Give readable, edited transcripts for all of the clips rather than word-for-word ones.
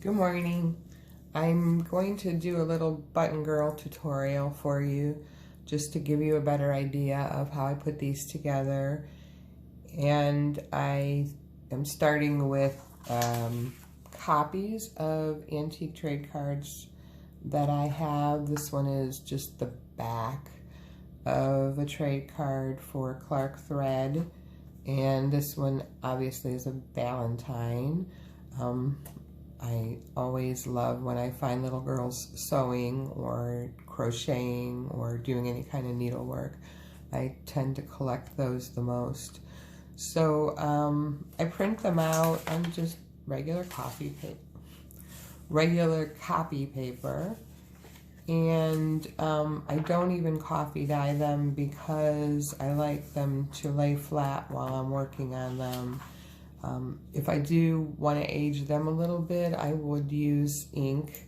Good morning. I'm going to do a little button girl tutorial for you just to give you a better idea of how I put these together. And I am starting with copies of antique trade cards that I have. This one is just the back of a trade card for Clark Thread, and this one obviously is a Valentine. I always love when I find little girls sewing or crocheting or doing any kind of needlework. I tend to collect those the most. So I print them out on just regular copy paper, and I don't even coffee dye them because I like them to lay flat while I'm working on them. If I do want to age them a little bit, I would use ink,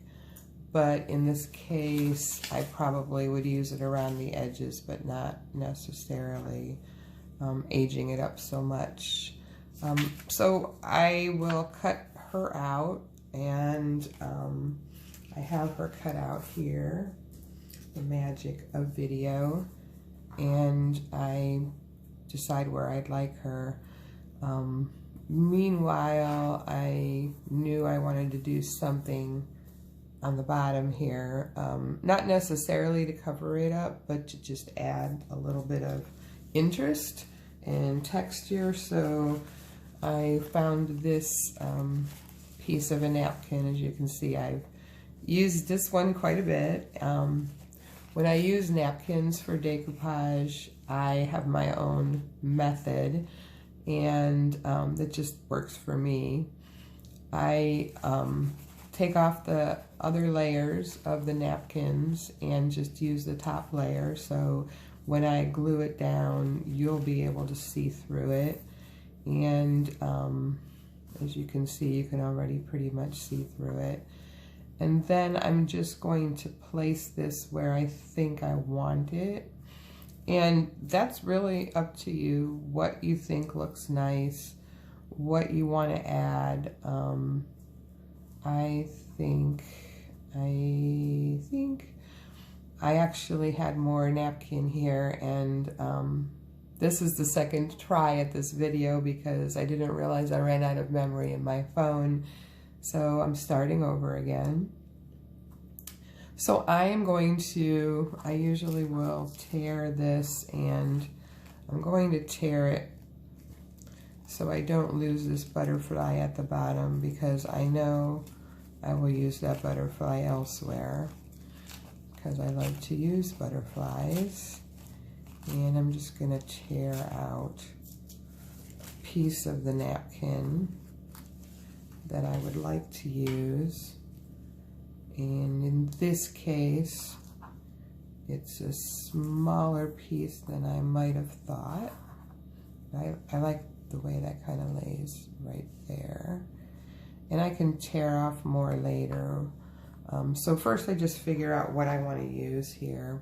but in this case, I probably would use it around the edges, but not necessarily aging it up so much. So I will cut her out, and I have her cut out here, the magic of video, and I decide where I'd like her. Meanwhile, I knew I wanted to do something on the bottom here, not necessarily to cover it up, but to just add a little bit of interest and texture. So I found this piece of a napkin. As you can see, I've used this one quite a bit. When I use napkins for decoupage, I have my own method, and that just works for me. I take off the other layers of the napkins and just use the top layer, so when I glue it down, you'll be able to see through it. And as you can see, you can already pretty much see through it. And then I'm just going to place this where I think I want it. And that's really up to you, what you think looks nice, what you want to add. I think I actually had more napkin here, and this is the second try at this video because I didn't realize I ran out of memory in my phone. So I'm starting over again. So I am going to, I usually will tear this, and I'm going to tear it so I don't lose this butterfly at the bottom, because I know I will use that butterfly elsewhere because I like to use butterflies. And I'm just going to tear out a piece of the napkin that I would like to use. And in this case, it's a smaller piece than I might have thought. I like the way that kind of lays right there. And I can tear off more later. So first I just figure out what I want to use here.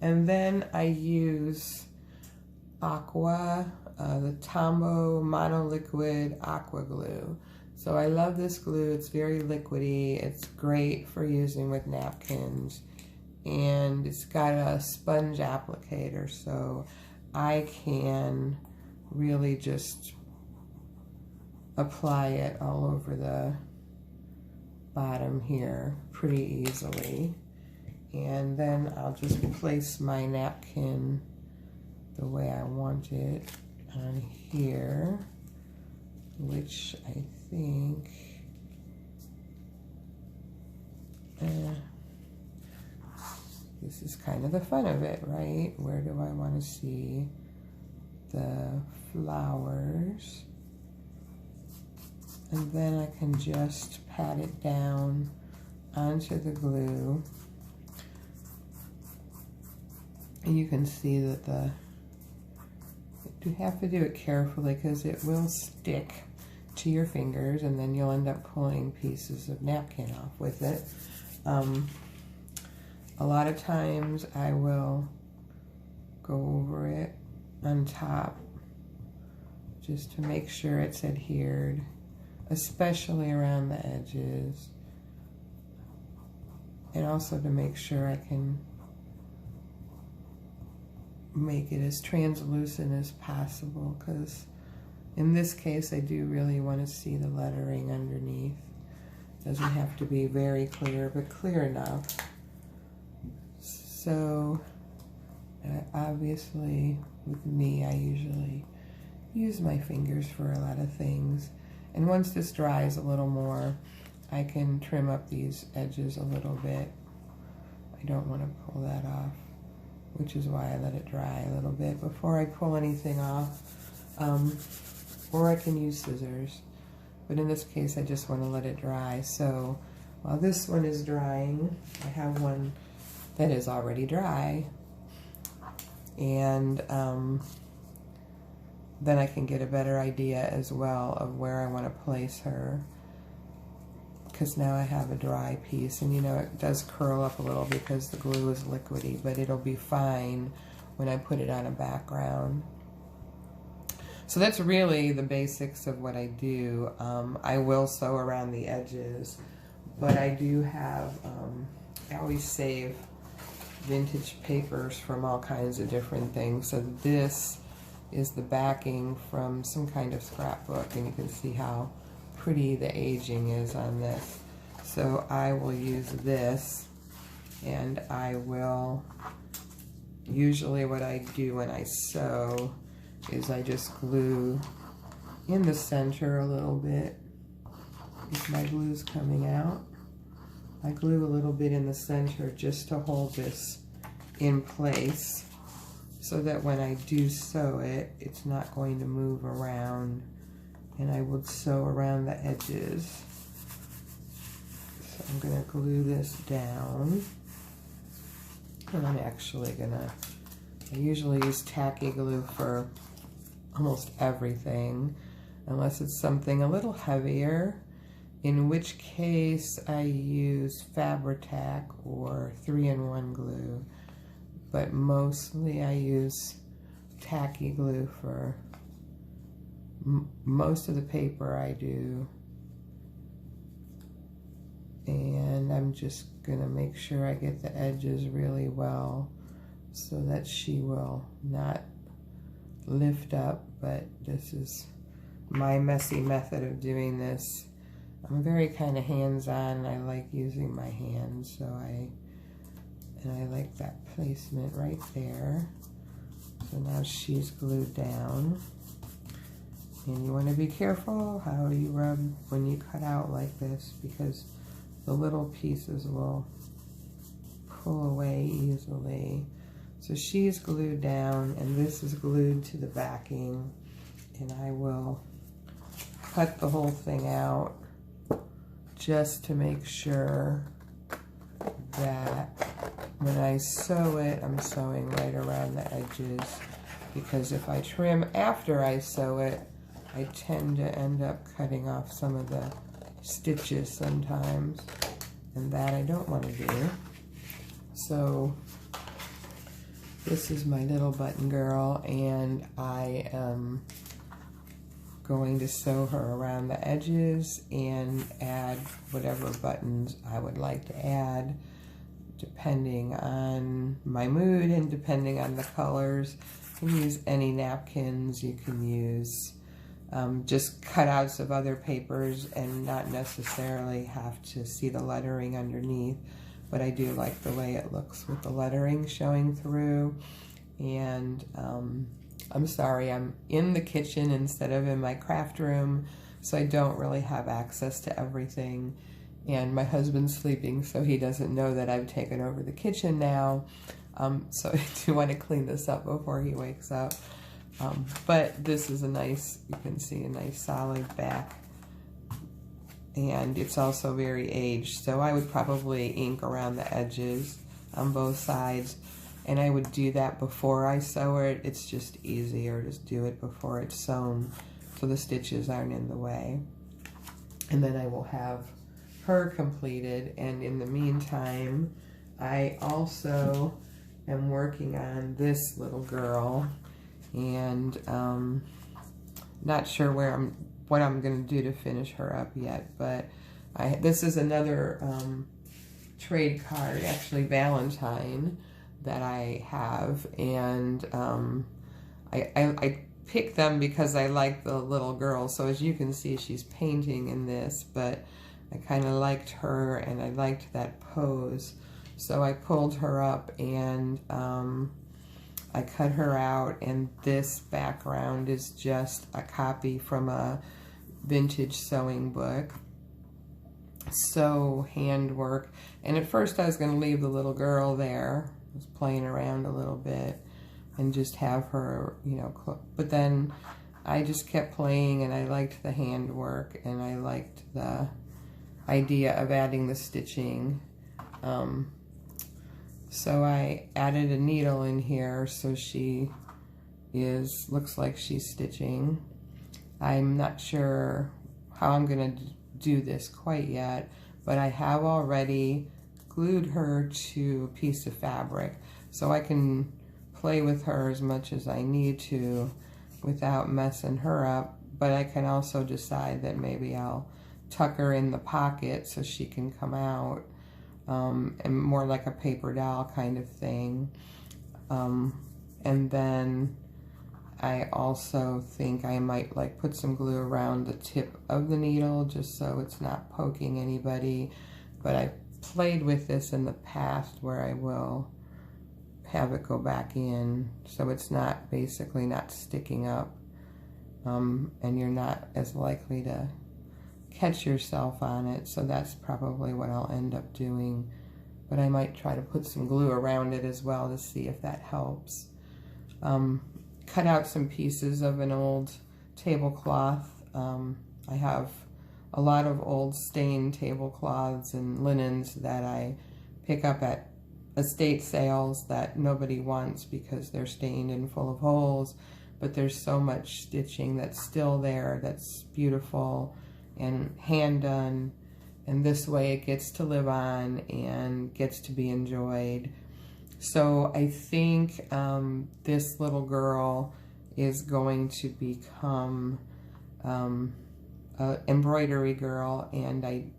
And then I use Aqua, the Tombow Monoliquid Aqua Glue. So I love this glue. It's very liquidy. It's great for using with napkins. And it's got a sponge applicator, so I can really just apply it all over the bottom here pretty easily. And then I'll just place my napkin the way I want it on here, which I think this is kind of the fun of it, right? Where do I want to see the flowers? And then I can just pat it down onto the glue. And you can see that you have to do it carefully because it will stick to your fingers, and then you'll end up pulling pieces of napkin off with it. A lot of times I will go over it on top just to make sure it's adhered, especially around the edges. and also to make sure I can make it as translucent as possible, because in this case I do really want to see the lettering underneath. Doesn't have to be very clear, but clear enough. So obviously with me, I usually use my fingers for a lot of things, and once this dries a little more, I can trim up these edges a little bit. I don't want to pull that off, which is why I let it dry a little bit before I pull anything off. Or I can use scissors, but in this case I just want to let it dry. So while this one is drying, I have one that is already dry, and then I can get a better idea as well of where I want to place her, because now I have a dry piece, and you know, it does curl up a little because the glue is liquidy, but it'll be fine when I put it on a background. So that's really the basics of what I do. I will sew around the edges, but I do have, I always save vintage papers from all kinds of different things. So this is the backing from some kind of scrapbook, and you can see how pretty the aging is on this. So I will use this, and I will, usually what I do when I sew is I just glue in the center a little bit. If my glue's coming out, I glue a little bit in the center just to hold this in place, so that when I do sew it, it's not going to move around, and I would sew around the edges. So I'm going to glue this down, and I'm actually going to, I usually use tacky glue for almost everything, unless it's something a little heavier, in which case I use Fabri-Tac or 3-in-1 glue. But mostly I use tacky glue for most of the paper I do. And I'm just gonna make sure I get the edges really well so that she will not lift up, but this is my messy method of doing this. I'm very kind of hands-on. I like using my hands, so I like that placement right there. So now she's glued down. And you want to be careful how you rub when you cut out like this, because the little pieces will pull away easily. So she's glued down, and this is glued to the backing, and I will cut the whole thing out just to make sure that when I sew it, I'm sewing right around the edges, because if I trim after I sew it, I tend to end up cutting off some of the stitches sometimes, and that I don't want to do. So this is my little button girl, and I am going to sew her around the edges and add whatever buttons I would like to add, depending on my mood and depending on the colors. You can use any napkins, you can use just cutouts of other papers and not necessarily have to see the lettering underneath, but I do like the way it looks with the lettering showing through. And I'm sorry, I'm in the kitchen instead of in my craft room, so I don't really have access to everything. And my husband's sleeping, so he doesn't know that I've taken over the kitchen now. So I do want to clean this up before he wakes up. But this is a nice, you can see a nice solid back. And it's also very aged, so I would probably ink around the edges on both sides. And I would do that before I sew it. It's just easier to do it before it's sewn, so the stitches aren't in the way. And then I will have her completed, and in the meantime, I also am working on this little girl, and not sure what I'm going to do to finish her up yet, but this is another trade card, actually Valentine, that I have, and I picked them because I like the little girl. So as you can see, she's painting in this, but I kind of liked her and I liked that pose. So I pulled her up and I cut her out, and this background is just a copy from a vintage sewing book. So handwork. And at first I was going to leave the little girl there. I was playing around a little bit and just have her, you know, but then I just kept playing, and I liked the handwork, and I liked the idea of adding the stitching. So I added a needle in here, so she looks like she's stitching. I'm not sure how I'm gonna do this quite yet, but I have already glued her to a piece of fabric, so I can play with her as much as I need to without messing her up. But I can also decide that maybe I'll tuck her in the pocket so she can come out, and more like a paper doll kind of thing. And then I also think I might like put some glue around the tip of the needle just so it's not poking anybody. But I played with this in the past where I will have it go back in so it's not basically not sticking up, and you're not as likely to catch yourself on it. So that's probably what I'll end up doing, but I might try to put some glue around it as well to see if that helps. Cut out some pieces of an old tablecloth. I have a lot of old stained tablecloths and linens that I pick up at estate sales that nobody wants because they're stained and full of holes, but there's so much stitching that's still there that's beautiful and hand done, and this way it gets to live on and gets to be enjoyed. So I think this little girl is going to become an embroidery girl, and I'm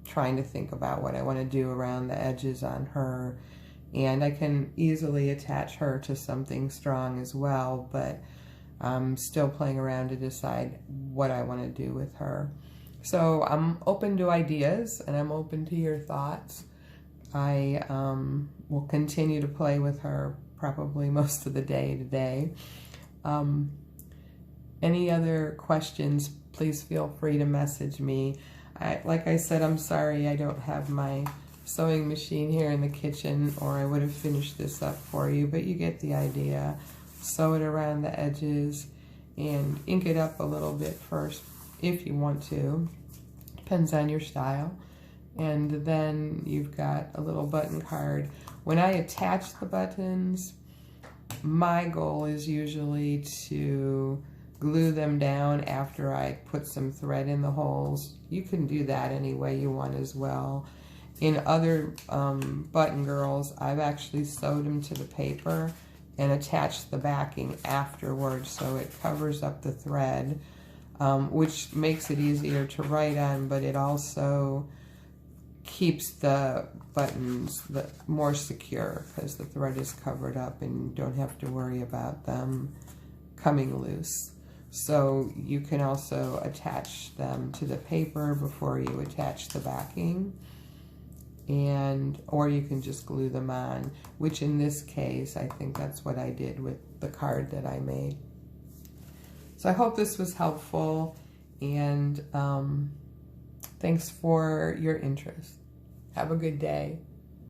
trying to think about what I want to do around the edges on her, and I can easily attach her to something strong as well, but I'm still playing around to decide what I want to do with her. So I'm open to ideas, and I'm open to your thoughts. I will continue to play with her probably most of the day today. Any other questions, please feel free to message me. Like I said, I'm sorry I don't have my sewing machine here in the kitchen, or I would have finished this up for you, but you get the idea. Sew it around the edges and ink it up a little bit first if you want to. Depends on your style. And then you've got a little button card. When I attach the buttons, my goal is usually to glue them down after I put some thread in the holes. You can do that any way you want as well. In other button girls, I've actually sewed them to the paper and attached the backing afterwards, so it covers up the thread, which makes it easier to write on, but it also keeps the buttons more secure because the thread is covered up and you don't have to worry about them coming loose. So you can also attach them to the paper before you attach the backing, or you can just glue them on, which in this case, I think that's what I did with the card that I made. So I hope this was helpful, and thanks for your interest. Have a good day.